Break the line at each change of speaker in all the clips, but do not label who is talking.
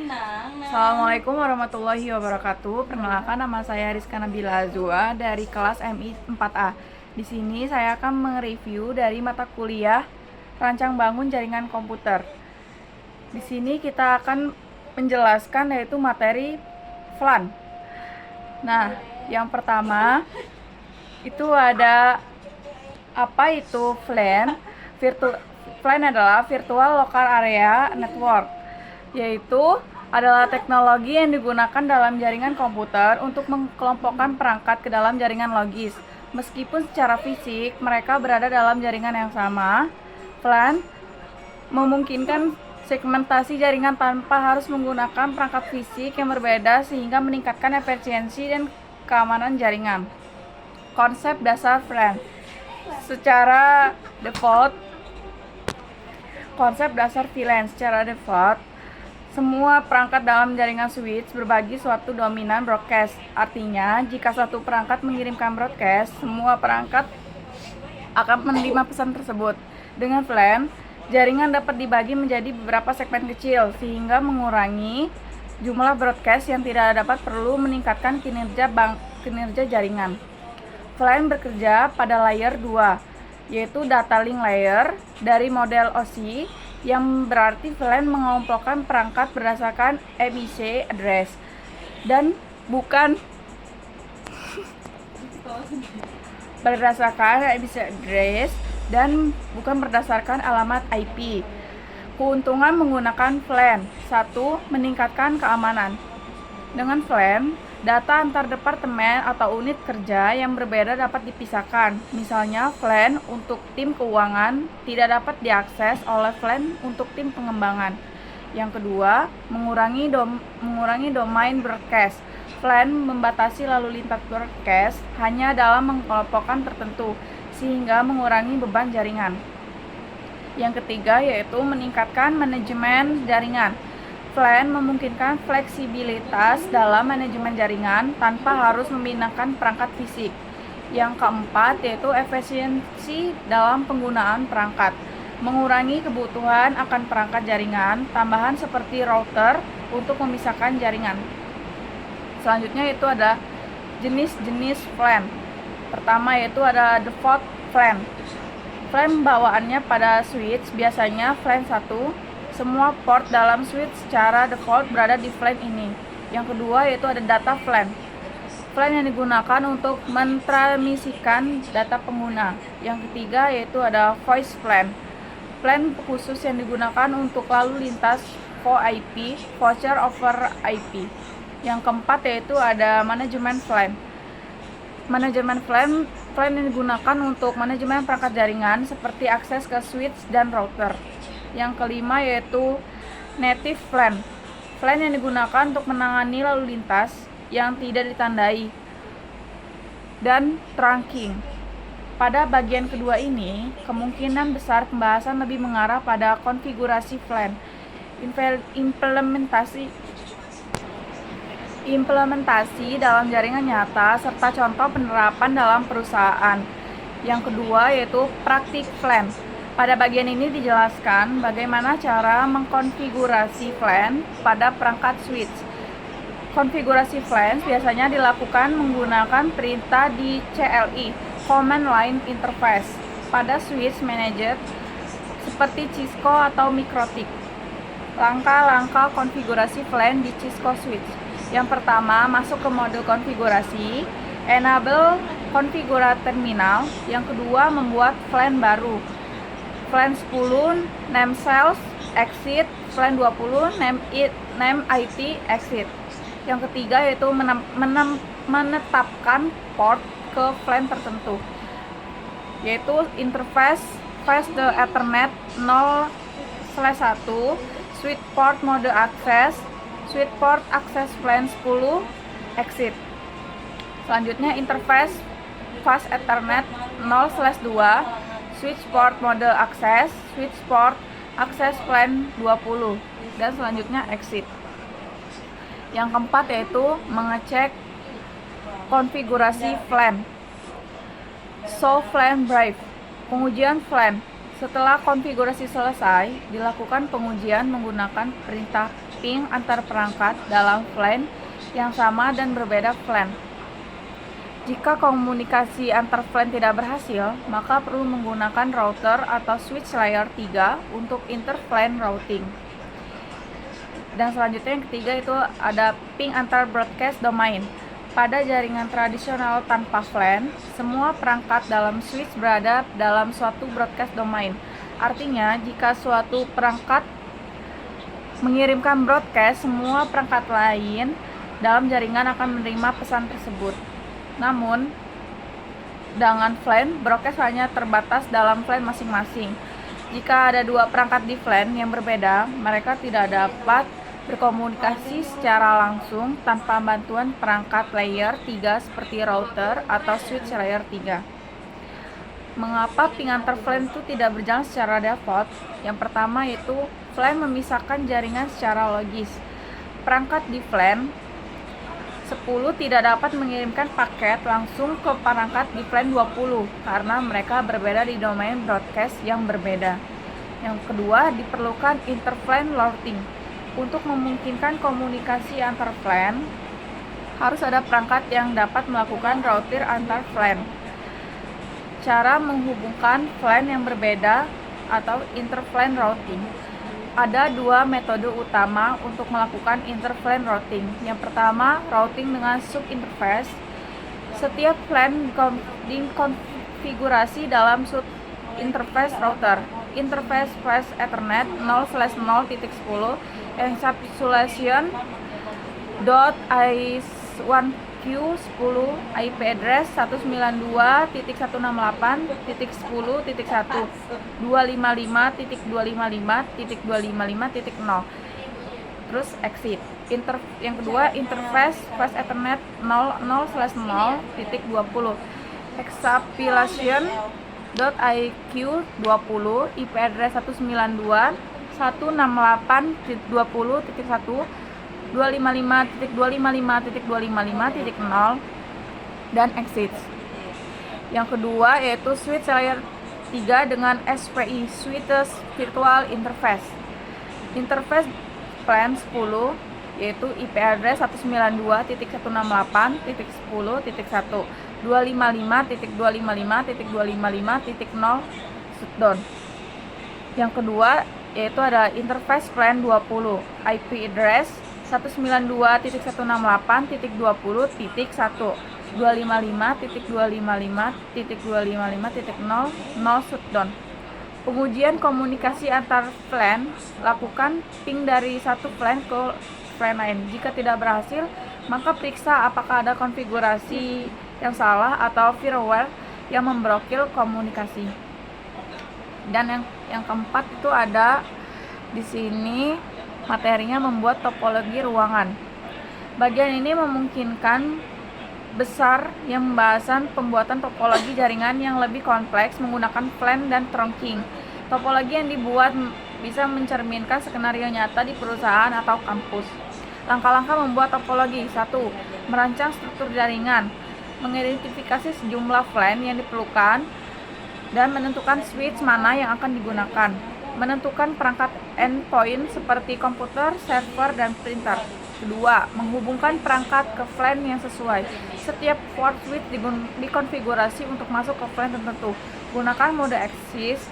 Assalamualaikum warahmatullahi wabarakatuh. Perkenalkan, nama saya Rizka Nabila Azwa dari kelas MI 4A. Di sini saya akan mereview dari mata kuliah Rancang Bangun Jaringan Komputer. Di sini kita akan menjelaskan yaitu materi VLAN. Nah, yang pertama itu ada apa itu VLAN? VLAN adalah Virtual Local Area Network, yaitu adalah teknologi yang digunakan dalam jaringan komputer untuk mengelompokkan perangkat ke dalam jaringan logis. Meskipun secara fisik mereka berada dalam jaringan yang sama, VLAN memungkinkan segmentasi jaringan tanpa harus menggunakan perangkat fisik yang berbeda sehingga meningkatkan efisiensi dan keamanan jaringan. Konsep dasar VLAN secara default. Konsep dasar VLAN secara default, semua perangkat dalam jaringan switch berbagi suatu dominan broadcast. Artinya, jika satu perangkat mengirimkan broadcast, semua perangkat akan menerima pesan tersebut. Dengan VLAN, jaringan dapat dibagi menjadi beberapa segmen kecil, sehingga mengurangi jumlah broadcast yang tidak dapat perlu meningkatkan kinerja jaringan. VLAN bekerja pada layer 2, yaitu data link layer dari model OSI, yang berarti VLAN mengelompokkan perangkat berdasarkan MIC address dan bukan berdasarkan alamat IP. Keuntungan menggunakan VLAN: 1. Meningkatkan keamanan. Dengan VLAN, data antar departemen atau unit kerja yang berbeda dapat dipisahkan. Misalnya, VLAN untuk tim keuangan tidak dapat diakses oleh VLAN untuk tim pengembangan. Yang kedua, mengurangi domain broadcast. VLAN membatasi lalu lintas broadcast hanya dalam mengelompokkan tertentu, sehingga mengurangi beban jaringan. Yang ketiga yaitu meningkatkan manajemen jaringan. VLAN memungkinkan fleksibilitas dalam manajemen jaringan tanpa harus memindahkan perangkat fisik. Yang keempat yaitu efisiensi dalam penggunaan perangkat, mengurangi kebutuhan akan perangkat jaringan tambahan seperti router untuk memisahkan jaringan. Selanjutnya itu ada jenis-jenis VLAN. Pertama yaitu ada default VLAN. VLAN bawaannya pada switch biasanya VLAN 1. Semua port dalam switch secara default berada di VLAN ini. Yang kedua yaitu ada data VLAN. VLAN yang digunakan untuk mentransmisikan data pengguna. Yang ketiga yaitu ada voice VLAN. VLAN khusus yang digunakan untuk lalu lintas VoIP, Voice over IP. Yang keempat yaitu ada manajemen VLAN. Manajemen VLAN yang digunakan untuk manajemen perangkat jaringan seperti akses ke switch dan router. Yang kelima yaitu native VLAN. VLAN yang digunakan untuk menangani lalu lintas yang tidak ditandai dan trunking. Pada bagian kedua ini, kemungkinan besar pembahasan lebih mengarah pada konfigurasi VLAN, implementasi dalam jaringan nyata, serta contoh penerapan dalam perusahaan. Yang kedua yaitu praktik VLAN. Pada bagian ini dijelaskan bagaimana cara mengkonfigurasi VLAN pada perangkat switch. Konfigurasi VLAN biasanya dilakukan menggunakan perintah di CLI, Command Line Interface, pada switch manager seperti Cisco atau Mikrotik. Langkah-langkah konfigurasi VLAN di Cisco switch. Yang pertama, masuk ke mode konfigurasi, enable configure terminal. Yang kedua, membuat VLAN baru. VLAN 10 name cells exit, VLAN 20 name IT exit. Yang ketiga yaitu menetapkan port ke VLAN tertentu, yaitu interface fast the Ethernet 0/1, switch port mode access, switch port access VLAN 10 exit. Selanjutnya interface fast Ethernet 0/2, switch port mode access, switch port access VLAN 20, dan selanjutnya exit. Yang keempat yaitu mengecek konfigurasi VLAN. Show VLAN brief. Pengujian VLAN. Setelah konfigurasi selesai, dilakukan pengujian menggunakan perintah ping antar perangkat dalam VLAN yang sama dan berbeda VLAN. Jika komunikasi antar VLAN tidak berhasil, maka perlu menggunakan router atau switch layer 3 untuk inter-VLAN routing. Dan selanjutnya yang ketiga itu ada ping antar broadcast domain. Pada jaringan tradisional tanpa VLAN, semua perangkat dalam switch berada dalam suatu broadcast domain. Artinya, jika suatu perangkat mengirimkan broadcast, semua perangkat lain dalam jaringan akan menerima pesan tersebut. Namun, dengan VLAN, broadcast hanya terbatas dalam VLAN masing-masing. Jika ada dua perangkat di VLAN yang berbeda, mereka tidak dapat berkomunikasi secara langsung tanpa bantuan perangkat layer 3 seperti router atau switch layer 3. Mengapa ping antar VLAN itu tidak berjalan secara default? Yang pertama yaitu VLAN memisahkan jaringan secara logis. Perangkat di VLAN 10 tidak dapat mengirimkan paket langsung ke perangkat di VLAN 20 karena mereka berbeda di domain broadcast yang berbeda. Yang kedua, diperlukan inter-VLAN routing. Untuk memungkinkan komunikasi antar VLAN, harus ada perangkat yang dapat melakukan router antar VLAN. Cara menghubungkan VLAN yang berbeda atau inter-VLAN routing. Ada dua metode utama untuk melakukan inter-VLAN routing. Yang pertama, routing dengan sub-interface. Setiap VLAN dikonfigurasi dalam sub-interface router. Interface flash Ethernet 0/0.10 encapsulation .is1q10 IP address 192.168.10.1 255.255.255.0. Terus exit. Yang kedua, interface flash Ethernet 0/0.20 encapsulation .iq20 IP address 192.168.20.1 255.255.255.0 dan exit. Yang kedua yaitu switch layer 3 dengan SPI Switches Virtual Interface. Interface plan 10 yaitu IP address 192.168.10.1 255.255.255.0 shutdown. Yang kedua yaitu ada interface plan 20 IP address 192.168.20.1 255.255.255.0 shutdown. Pengujian komunikasi antar VLAN, lakukan ping dari satu VLAN ke VLAN lain. Jika tidak berhasil, maka periksa apakah ada konfigurasi yang salah atau firmware yang memblokir komunikasi. Dan yang keempat itu ada di sini materinya membuat topologi ruangan. Bagian ini memungkinkan besar yang pembahasan pembuatan topologi jaringan yang lebih kompleks menggunakan VLAN dan trunking. Topologi yang dibuat bisa mencerminkan skenario nyata di perusahaan atau kampus. Langkah-langkah membuat topologi. 1. Merancang struktur jaringan, mengidentifikasi sejumlah VLAN yang diperlukan dan menentukan switch mana yang akan digunakan. Menentukan perangkat endpoint seperti komputer, server, dan printer. 2. Menghubungkan perangkat ke VLAN yang sesuai. Setiap port switch dikonfigurasi untuk masuk ke VLAN tertentu. Gunakan mode access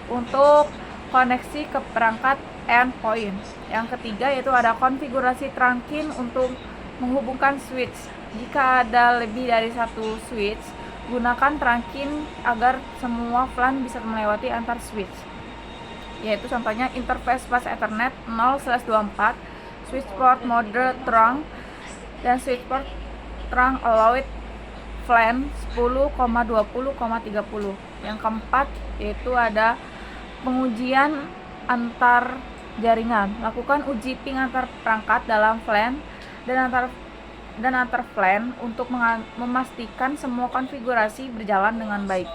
untuk koneksi ke perangkat endpoint. Yang ketiga yaitu ada konfigurasi trunking untuk menghubungkan switch. Jika ada lebih dari satu switch, gunakan trunking agar semua VLAN bisa melewati antar switch. Yaitu contohnya interface flash Ethernet 0/24, switch port mode trunk, dan switch port trunk allowed VLAN 10,20,30. Yang keempat yaitu ada pengujian antar jaringan. Lakukan uji ping antar perangkat dalam VLAN dan antar VLAN untuk memastikan semua konfigurasi berjalan dengan baik.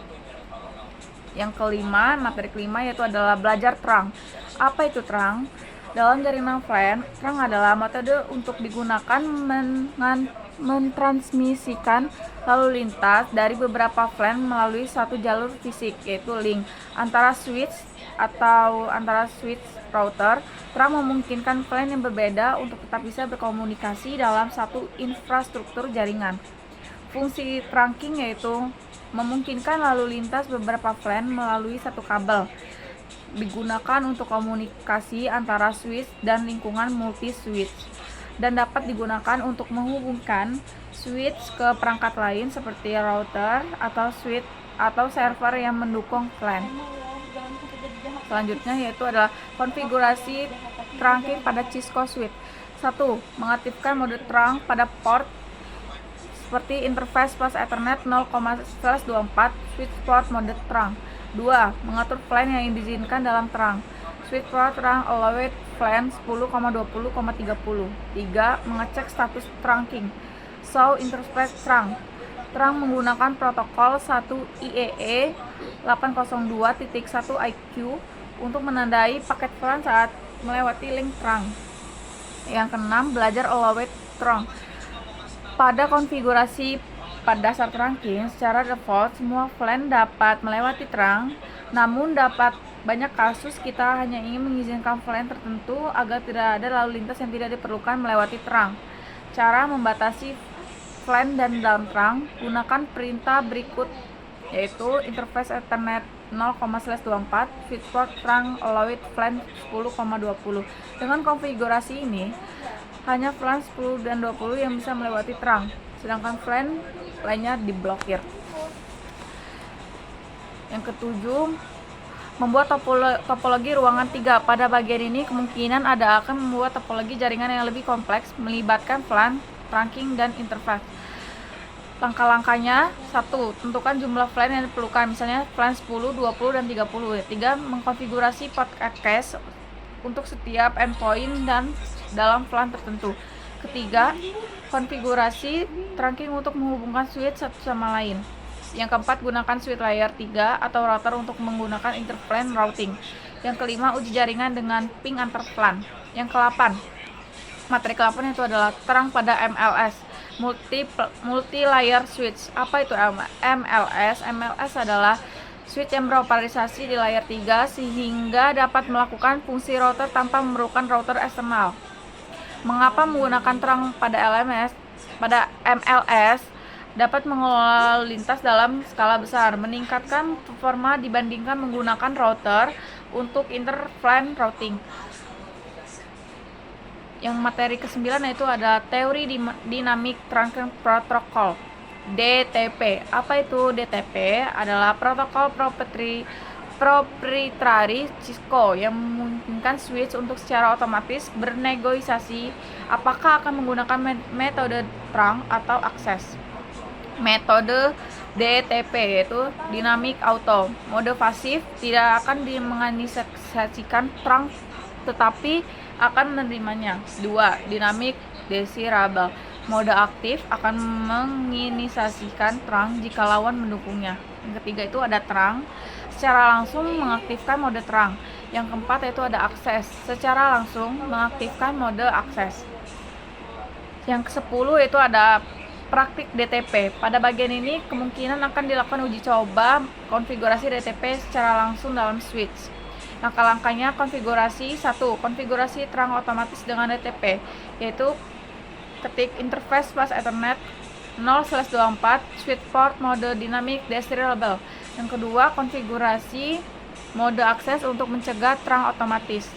Yang kelima, materi kelima yaitu adalah belajar trunk. Apa itu trunk? Dalam jaringan VLAN, trunk adalah metode untuk digunakan mentransmisikan lalu lintas dari beberapa VLAN melalui satu jalur fisik, yaitu link antara switch atau antara switch router, trunk memungkinkan VLAN yang berbeda untuk tetap bisa berkomunikasi dalam satu infrastruktur jaringan. Fungsi trunking yaitu memungkinkan lalu lintas beberapa VLAN melalui satu kabel. Digunakan untuk komunikasi antara switch dan lingkungan multi-switch, dan dapat digunakan untuk menghubungkan switch ke perangkat lain seperti router atau switch atau server yang mendukung VLAN. Selanjutnya yaitu adalah konfigurasi trunking pada Cisco switch. 1. Mengaktifkan mode trunk pada port seperti interface plus Ethernet 0,/24 switch port mode trunk. 2. Mengatur VLAN yang diizinkan dalam trunk. Switch port trunk allowed VLAN 10,20,30. 3. Mengecek status trunking. Show interface trunk. Trunk menggunakan protokol 1IEEE 802.1IQ untuk menandai paket VLAN saat melewati link trunk. Yang keenam, belajar allowed trunk. Pada konfigurasi pada dasar trunking, secara default semua VLAN dapat melewati trunk, namun dapat banyak kasus kita hanya ingin mengizinkan VLAN tertentu agar tidak ada lalu lintas yang tidak diperlukan melewati trunk. Cara membatasi VLAN dan dalam trunk, gunakan perintah berikut, yaitu interface Ethernet 0,/24 switch port trunk allowed VLAN 10,20. Dengan konfigurasi ini, hanya VLAN 10 dan 20 yang bisa melewati trunk, sedangkan VLAN lainnya diblokir. Yang ketujuh, membuat topologi ruangan 3. Pada bagian ini kemungkinan ada akan membuat topologi jaringan yang lebih kompleks melibatkan VLAN, trunking, dan interface. Langkah-langkahnya: 1. Tentukan jumlah VLAN yang diperlukan, misalnya VLAN 10, 20, dan 30. 3. Mengkonfigurasi port cache untuk setiap endpoint dan dalam VLAN tertentu. Ketiga, konfigurasi trunking untuk menghubungkan switch satu sama lain. Yang keempat, gunakan switch layer 3 atau router untuk menggunakan inter-VLAN routing. Yang kelima, uji jaringan dengan ping antar VLAN. Yang ke-8, materi ke-8 itu adalah trunk pada MLS, multi-layer switch. Apa itu MLS? MLS adalah switch yang beroperasi di layer 3 sehingga dapat melakukan fungsi router tanpa memerlukan router eksternal. Mengapa menggunakan trunk pada MLS dapat mengelola lintas dalam skala besar, meningkatkan performa dibandingkan menggunakan router untuk inter-VLAN routing. Yang materi ke-9 yaitu ada teori Dynamic Trunking Protocol, DTP. Apa itu DTP? Adalah protokol proprietary Cisco yang memungkinkan switch untuk secara otomatis bernegosiasi apakah akan menggunakan metode trunk atau akses. Metode DTP yaitu Dynamic Auto. Mode pasif tidak akan menginisiasikan trunk tetapi akan menerimanya. 2. Dynamic Desirable. Mode aktif akan menginisiasikan trunk jika lawan mendukungnya. Yang ketiga itu ada trunk secara langsung mengaktifkan mode trunk. Yang keempat yaitu ada akses, secara langsung mengaktifkan mode akses. Yang ke-10 itu ada praktik DTP. Pada bagian ini kemungkinan akan dilakukan uji coba konfigurasi DTP secara langsung dalam switch. Langkah-langkahnya: konfigurasi 1. Konfigurasi trunk otomatis dengan DTP, yaitu ketik interface plus Ethernet 0/24 switch port mode dynamic desirable. Yang kedua, konfigurasi mode akses untuk mencegah trunk otomatis,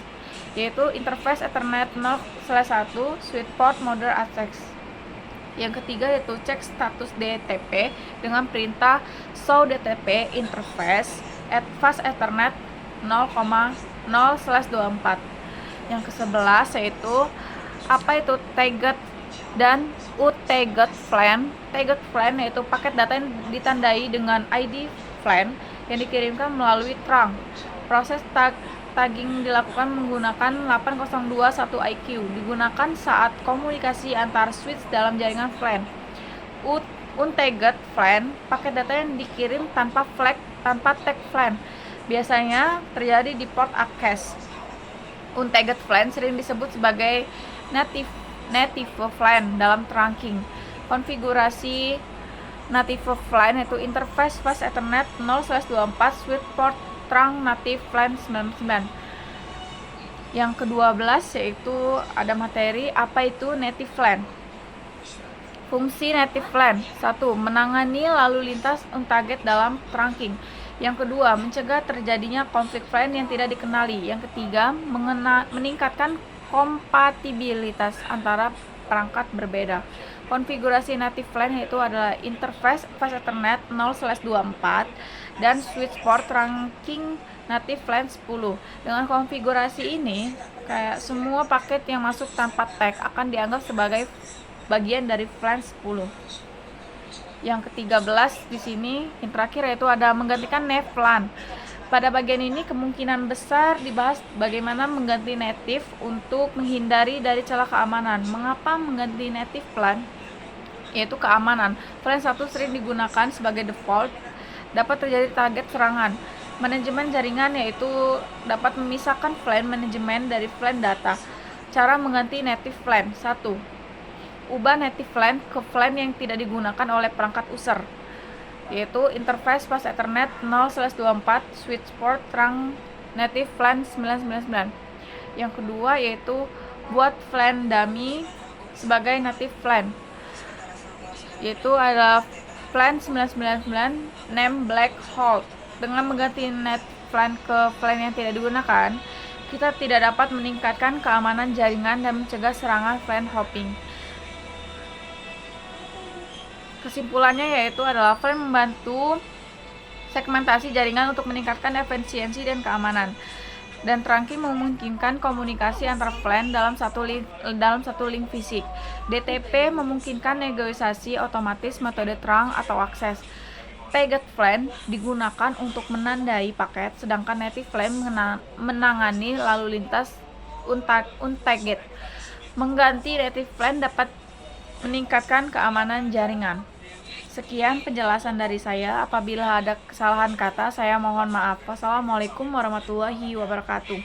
yaitu interface Ethernet 0/1 switch port mode access. Yang ketiga yaitu cek status DTP dengan perintah show DTP interface at fast Ethernet 0,0/24. Yang ke-11 yaitu apa itu tagged dan untagged VLAN. Tagged VLAN yaitu paket data yang ditandai dengan ID VLAN yang dikirimkan melalui trunk. Proses tagging dilakukan menggunakan 8021IQ, digunakan saat komunikasi antar switch dalam jaringan VLAN. Untagged VLAN, paket data yang dikirim tanpa tag VLAN, biasanya terjadi di port access. Untagged VLAN sering disebut sebagai native VLAN dalam trunking. Konfigurasi native VLAN yaitu interface fast Ethernet 0/24 switch port terang native plan 99. Yang ke-12 yaitu ada materi apa itu native plan. Fungsi native plan: 1. Menangani lalu lintas untarget dalam trunking. Yang kedua, mencegah terjadinya konflik plan yang tidak dikenali. Yang ketiga, meningkatkan kompatibilitas antara perangkat berbeda. Konfigurasi native plan yaitu adalah interface fast Ethernet 0/24 dan switch port trunking native plan 10. Dengan konfigurasi ini, kayak semua paket yang masuk tanpa tag akan dianggap sebagai bagian dari plan 10. Yang ke-13 di sini, yang terakhir yaitu ada menggantikan native plan. Pada bagian ini kemungkinan besar dibahas bagaimana mengganti native untuk menghindari dari celah keamanan. Mengapa mengganti native plan? Yaitu keamanan. Plan 1 sering digunakan sebagai default, dapat terjadi target serangan. Manajemen jaringan yaitu dapat memisahkan plan manajemen dari plan data. Cara mengganti native plan: 1. Ubah native plan ke plan yang tidak digunakan oleh perangkat user, yaitu interface fast Ethernet 0/24 switch port trunk native plan 999. Yang kedua yaitu buat plan dummy sebagai native plan, yaitu ada plan 999 name black hole. Dengan mengganti native plan ke plan yang tidak digunakan, kita tidak dapat meningkatkan keamanan jaringan dan mencegah serangan plan hopping. Kesimpulannya yaitu adalah plan membantu segmentasi jaringan untuk meningkatkan efisiensi dan keamanan, dan trunking memungkinkan komunikasi antar plan dalam satu link fisik. DTP memungkinkan negosiasi otomatis metode trunk atau akses. Packet plan digunakan untuk menandai paket, sedangkan native plan menangani lalu lintas untarget. Mengganti native plan dapat meningkatkan keamanan jaringan. Sekian penjelasan dari saya. Apabila ada kesalahan kata, saya mohon maaf. Wassalamualaikum warahmatullahi wabarakatuh.